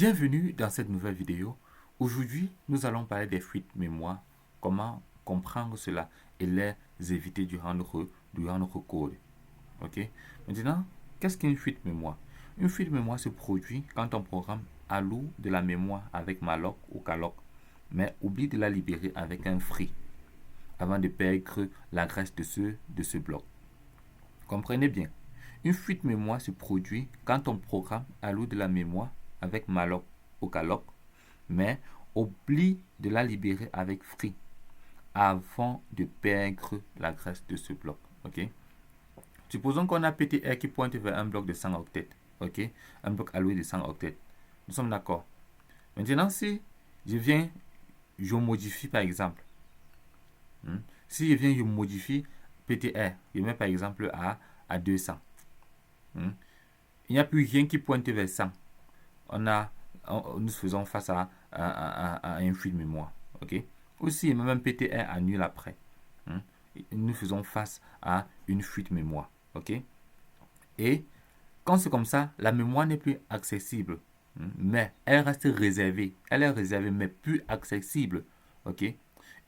Bienvenue dans cette nouvelle vidéo. Aujourd'hui, nous allons parler des fuites mémoire, comment comprendre cela et les éviter durant notre code. Ok. Maintenant, qu'est-ce qu'une fuite mémoire? Une fuite mémoire se produit quand un programme alloue de la mémoire avec malloc ou calloc, mais oublie de la libérer avec un free avant de perdre l'adresse de ce bloc. Comprenez bien. Une fuite mémoire se produit quand on programme alloue de la mémoire avec malloc ou calloc, mais oublie de la libérer avec free avant de perdre l'adresse de ce bloc. Ok. Supposons qu'on a PTR qui pointe vers un bloc de 100 octets. Ok. Un bloc alloué de 100 octets. Nous sommes d'accord. Maintenant, si je modifie par exemple. Si je modifie PTR, je mets par exemple à 200. Il n'y a plus rien qui pointe vers 100. Nous faisons face à un flux de mémoire. Ok. Aussi, même un PTR annule après. Nous faisons face à une fuite mémoire. Ok. Et quand c'est comme ça, la mémoire n'est plus accessible. Mais elle reste réservée. Elle est réservée, mais plus accessible. Ok.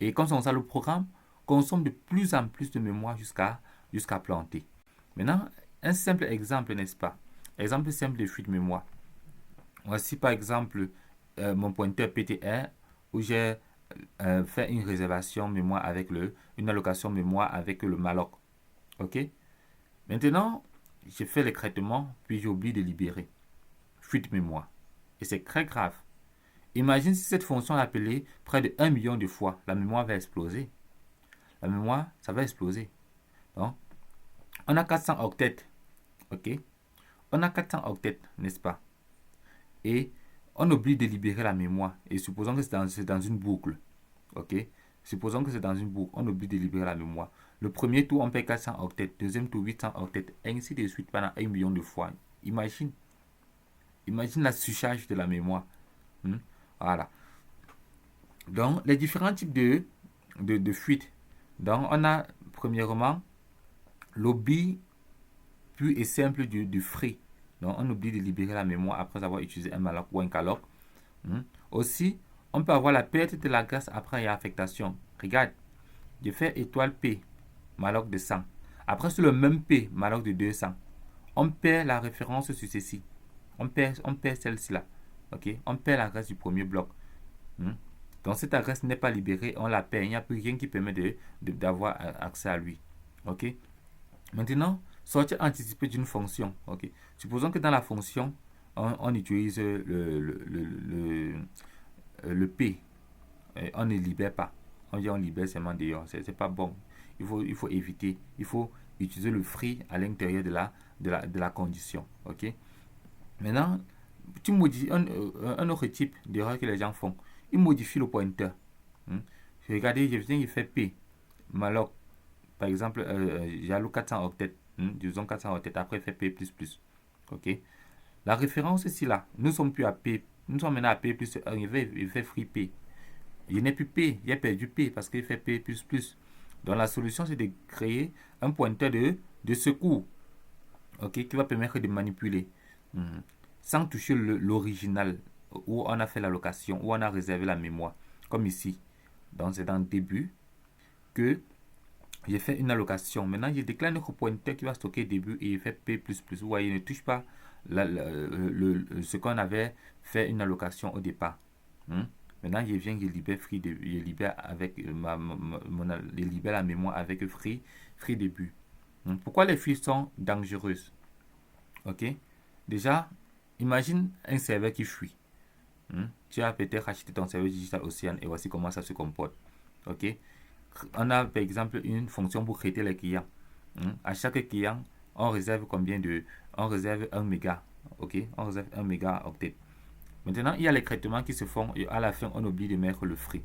Et comme ça, le programme consomme de plus en plus de mémoire jusqu'à planter. Maintenant, un simple exemple, n'est-ce pas? Exemple simple de fuite mémoire. Voici par exemple mon pointeur PTR où j'ai fait une réservation mémoire avec une allocation mémoire avec le malloc. Ok. Maintenant, j'ai fait le traitement, puis j'ai oublié de libérer. Fuite mémoire. Et c'est très grave. Imagine si cette fonction est appelée près de 1 million de fois, la mémoire va exploser. La mémoire, ça va exploser. Donc, on a 400 octets. Ok. On a 400 octets, n'est-ce pas? Et on oublie de libérer la mémoire. Et supposons que c'est dans une boucle. Ok. Supposons que c'est dans une boucle. On oublie de libérer la mémoire. Le premier tour, on paie 400 octets. Deuxième tour, 800 octets. Ainsi de suite pendant 1 million de fois. Imagine la surcharge de la mémoire. Voilà. Donc, les différents types de fuites. Donc, on a premièrement l'oubli pur et simple du free. Donc, on oublie de libérer la mémoire après avoir utilisé un malloc ou un calloc. Aussi, on peut avoir la perte de la grâce après affectation. Regarde, je fais étoile P, malloc de 100. Après, sur le même P, malloc de 200. On perd la référence sur ceci. On perd celle-ci là. Ok. On perd l'adresse du premier bloc. Donc, cette adresse n'est pas libérée, on la perd. Il n'y a plus rien qui permet d'avoir accès à lui. Ok. Maintenant, sortie anticipée d'une fonction. Ok. Supposons que dans la fonction, on utilise le P. Et on ne libère pas. On libère seulement dehors. C'est pas bon. Il faut éviter. Il faut utiliser le free à l'intérieur de la condition. Ok. Maintenant, tu modifies un autre type d'erreur que les gens font. Ils modifient le pointeur. Regardez, je fais P. Malloc. Par exemple, j'alloue 400 octets. Disons 400 octets. Après, fait P++. Ok. La référence ici, là. Nous sommes plus à P. Nous sommes maintenant à P plus 1. Il fait free P. Il n'est plus P. Il a perdu P parce qu'il fait P++. Donc, la solution, c'est de créer un pointeur de secours. Ok. Qui va permettre de manipuler. Sans toucher l'original où on a fait l'allocation, où on a réservé la mémoire. Comme ici. Donc, c'est dans le début que j'ai fait une allocation. Maintenant, je déclare notre pointeur qui va stocker début et il fait P++. Vous voyez, il ne touche pas ce qu'on avait fait une allocation au départ. Maintenant, je viens, je libère free début. Je libère avec je libère la mémoire avec free début. Pourquoi les fuites sont dangereuses? Ok. Déjà, imagine un serveur qui fuit. Tu as peut-être acheté ton serveur Digital Ocean et voici comment ça se comporte. Ok. On a par exemple une fonction pour traiter les clients. À chaque client, on réserve on réserve 1 méga. Ok. On réserve 1 méga octet. Maintenant, il y a les traitements qui se font et à la fin, on oublie de mettre le free.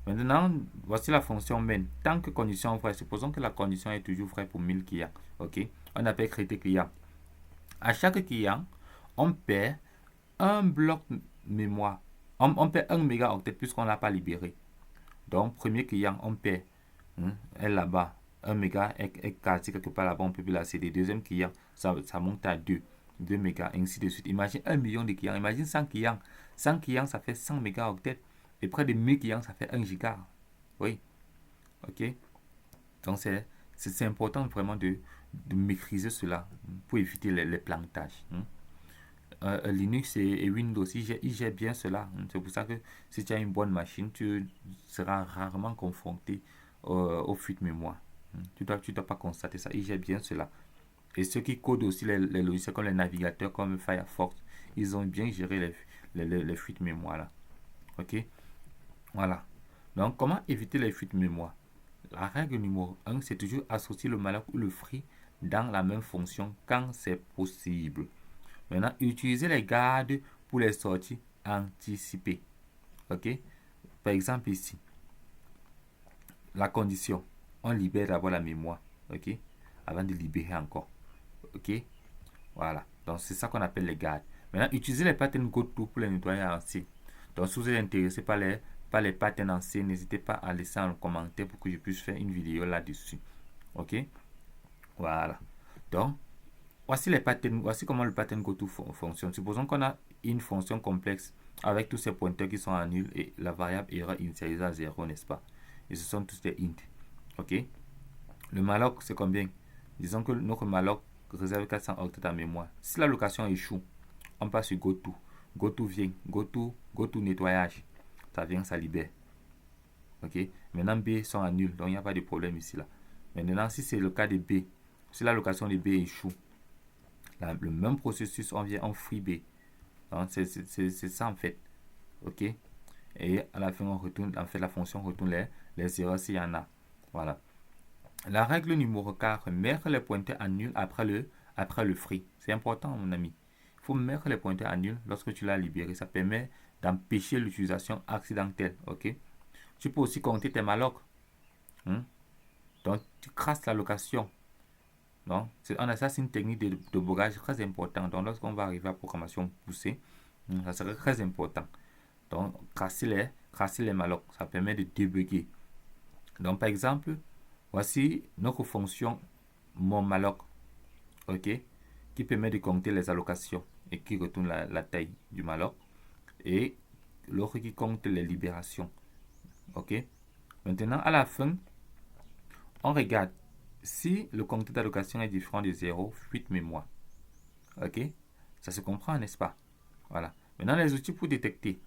Maintenant, voici la fonction main. Tant que condition vraie, supposons que la condition est toujours vraie pour 1000 clients. Ok. On appelle traiter client. À chaque client, on perd un bloc mémoire. On perd 1 mégaoctet puisqu'on ne l'a pas libéré. Donc, premier client, on perd. Elle là-bas. 1 méga est cassé quelque part là-bas, on ne peut plus l'accéder. Deuxième client, ça monte à 2. 2 mégas, ainsi de suite. Imagine 1 million de clients, imagine 100 clients. 100 clients, ça fait 100 mégaoctets. Et près de 1000 clients, ça fait 1 giga. Oui, ok. Donc, c'est important vraiment de maîtriser cela pour éviter les plantages. Linux et Windows, ils gèrent bien cela. C'est pour ça que si tu as une bonne machine, tu seras rarement confronté aux fuites mémoire. Tu dois pas constater ça. Ils gèrent bien cela. Et ceux qui codent aussi les logiciels comme les navigateurs, comme Firefox, ils ont bien géré les fuites mémoire là. Ok? Voilà. Donc, comment éviter les fuites mémoire? La règle numéro 1, c'est toujours associer le malloc ou le free dans la même fonction quand c'est possible. Maintenant, utilisez les gardes pour les sorties anticipées. Ok? Par exemple ici, la condition, on libère d'abord la mémoire. Ok? Avant de libérer encore. Ok? Voilà. Donc, c'est ça qu'on appelle les gardes. Maintenant, utilisez les patterns GoTo pour les nettoyer en C. Donc, si vous êtes intéressé par les patterns en C, n'hésitez pas à laisser un commentaire pour que je puisse faire une vidéo là-dessus. Ok? Voilà. Donc, voici les patterns, voici comment le pattern GoTo fonctionne. Supposons qu'on a une fonction complexe avec tous ces pointeurs qui sont en nul et la variable erreur initialisée à 0, n'est-ce pas? Et ce sont tous des int. Ok? Le malloc, c'est combien? Disons que notre malloc réserve 400 octets en mémoire. Si l'allocation échoue, on passe sur GoTo. GoTo vient. GoTo nettoyage. Ça vient, ça libère. Ok? Maintenant, B sont en nul, donc il n'y a pas de problème ici. Là. Maintenant, si c'est le cas de B, si l'allocation de B échoue, le même processus, on vient en free B. C'est ça en fait. Ok? Et à la fin, on retourne, en fait, la fonction retourne les erreurs s'il y en a. Voilà. La règle numéro 4, mettre les pointeurs en nul après le free. C'est important, mon ami. Il faut mettre les pointeurs en nul lorsque tu l'as libéré. Ça permet d'empêcher l'utilisation accidentelle. Ok? Tu peux aussi compter tes mallocs. Donc, tu crasses l'allocation. Donc, ça, c'est une technique de débogage très importante. Donc, lorsqu'on va arriver à programmation poussée, ça serait très important. Donc, crasser les mallocs, ça permet de débugger. Donc, par exemple, voici notre fonction monMalloc, ok, qui permet de compter les allocations et qui retourne la taille du malloc, et l'autre qui compte les libérations. Ok. Maintenant, à la fin, on regarde si le compteur d'allocation est différent de 0, fuite mémoire. Ok. Ça se comprend, n'est-ce pas? Voilà. Maintenant, les outils pour détecter.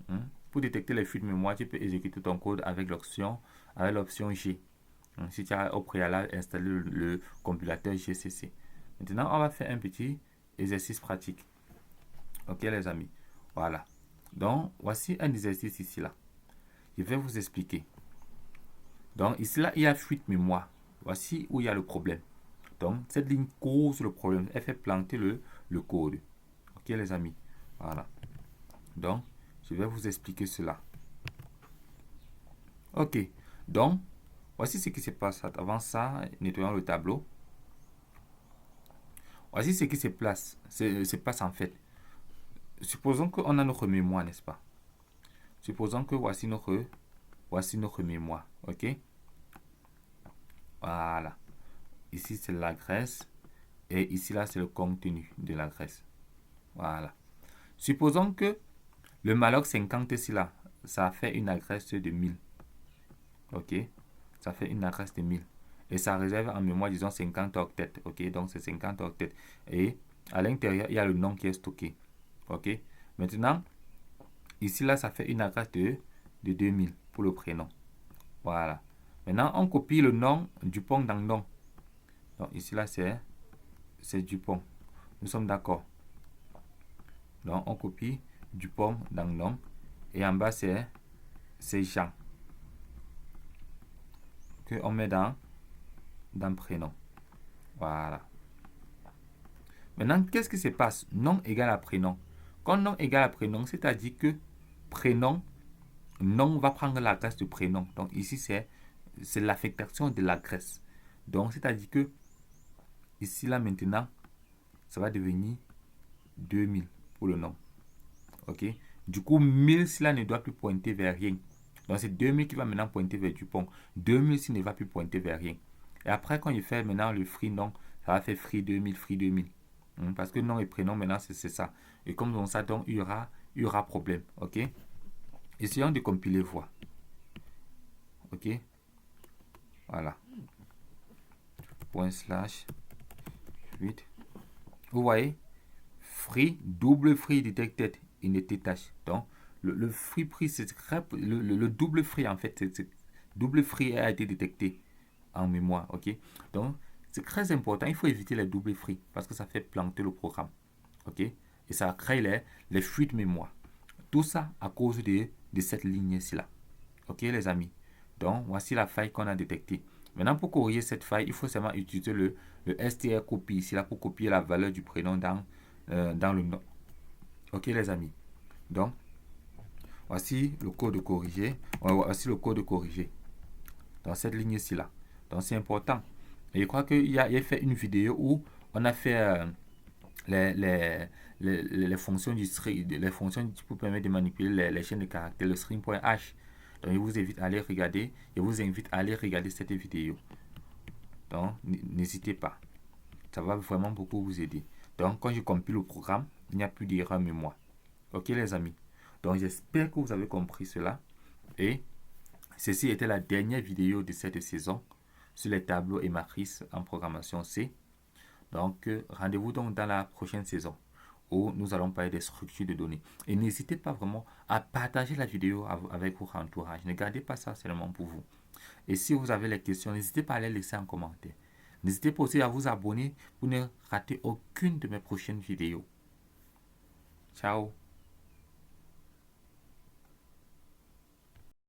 Pour détecter les fuites mémoire, tu peux exécuter ton code avec l'option G. Si tu as au préalable installé le compilateur GCC. Maintenant, on va faire un petit exercice pratique. Ok, les amis. Voilà. Donc, voici un exercice ici, là. Je vais vous expliquer. Donc, ici, là, il y a fuite mémoire. Voici où il y a le problème. Donc, cette ligne cause le problème. Elle fait planter le code. Ok, les amis. Voilà. Donc, je vais vous expliquer cela. Ok. Donc, voici ce qui se passe. Avant ça, nettoyons le tableau. Voici ce qui se passe en fait. Supposons qu'on a notre mémoire, n'est-ce pas? Supposons que voici notre mémoire. Ok? Voilà. Ici, c'est l'adresse. Et ici, là, c'est le contenu de l'adresse. Voilà. Supposons que le malloc 50 ici, là, ça fait une adresse de 1000. Ok? Ça fait une adresse de 1000. Et ça réserve en mémoire, disons, 50 octets. Ok? Donc, c'est 50 octets. Et à l'intérieur, il y a le nom qui est stocké. Ok? Maintenant, ici, là, ça fait une adresse de 2000 pour le prénom. Voilà. Maintenant, on copie le nom Dupont dans nom. Donc, ici, là, c'est Dupont. Nous sommes d'accord. Donc, on copie Dupont dans nom. Et en bas, c'est Jean. Que on met dans prénom. Voilà. Maintenant, qu'est-ce qui se passe? Nom égale à prénom. Quand nom égale à prénom, c'est-à-dire que prénom, nom va prendre l'adresse de prénom. Donc ici, c'est l'affectation de l'adresse. Donc, c'est-à-dire que ici, là, maintenant, ça va devenir 2000 pour le nom. Ok? Du coup, 1000, cela ne doit plus pointer vers rien. Donc, c'est 2000 qui va maintenant pointer vers Dupont. 2000, ça ne va plus pointer vers rien. Et après, quand il fait maintenant le free nom, ça va faire free 2000, free 2000. Parce que nom et prénom, maintenant, c'est ça. Et comme dans ça, donc, il y aura problème. OK? Essayons de compiler voix. OK? Voilà. ./ 8. Vous voyez? Free, double free detected in the tâche. Donc, le free prix, c'est le double free, en fait. Double free a été détecté en mémoire. OK? Donc, c'est très important. Il faut éviter les doubles free parce que ça fait planter le programme. OK? Et ça crée les fuites mémoire. Tout ça à cause de cette ligne-ci là. OK, les amis? Donc, voici la faille qu'on a détectée. Maintenant, pour corriger cette faille, il faut seulement utiliser le str copy ici là pour copier la valeur du prénom dans le nom. OK, les amis? Donc, voici le code corrigé. Voici le code corrigé dans cette ligne-ci là. Donc, c'est important. Et je crois qu'il a fait une vidéo où on a fait les fonctions du string, les fonctions qui vous permettent de manipuler les chaînes de caractères, le string.h. Donc, je vous invite à aller regarder. Je vous invite à aller regarder cette vidéo. Donc, n'hésitez pas. Ça va vraiment beaucoup vous aider. Donc, quand je compile le programme, il n'y a plus d'erreur mémoire. OK, les amis? Donc, j'espère que vous avez compris cela. Et ceci était la dernière vidéo de cette saison sur les tableaux et matrices en programmation C. Donc, rendez-vous donc dans la prochaine saison où nous allons parler des structures de données. Et n'hésitez pas vraiment à partager la vidéo avec votre entourage. Ne gardez pas ça seulement pour vous. Et si vous avez les questions, n'hésitez pas à les laisser en commentaire. N'hésitez pas aussi à vous abonner pour ne rater aucune de mes prochaines vidéos. Ciao!